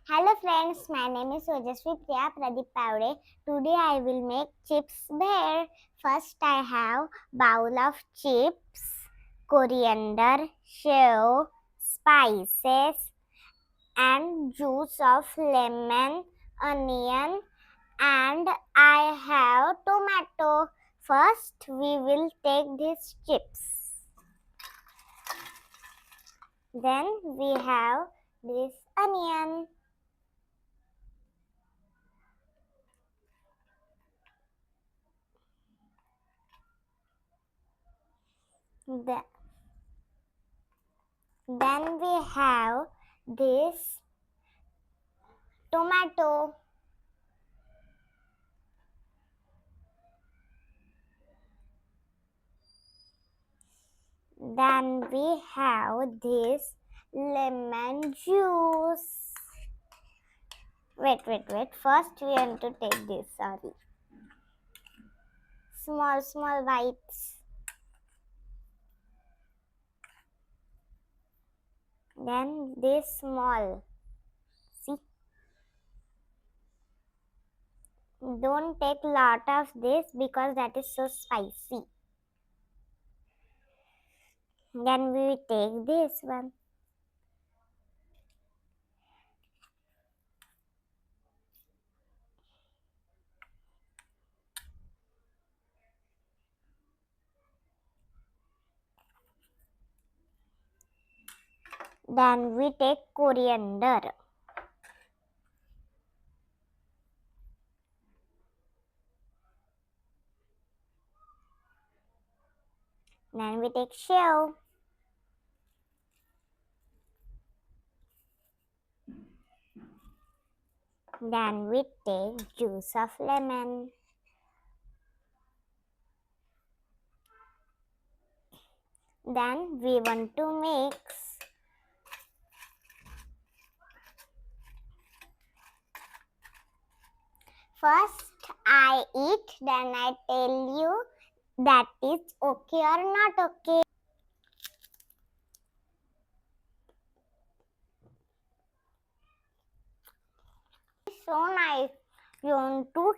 Hello friends, my name is Ojasvi Priya Pradeep Pavde. Today I will make chips Bhel. First I have bowl of chips, coriander, sev, spices and juice of lemon, onion and I have tomato. First we will take these chips. Then we have this onion. Then we have this tomato. Then we have this lemon juice. Wait. First we have to take this, small bites. Then this small. See? Don't take lot of this because that is so spicy. Then we take this one. Then we take coriander. Then we take sev. Then we take juice of lemon. Then we want to mix. First I eat, then I tell you that is okay or not okay. So nice. You want to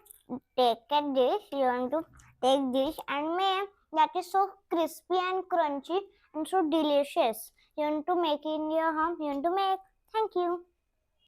take a dish, you want to take dish and make that is so crispy and crunchy and so delicious. You want to make in your home, you want to make. Thank you.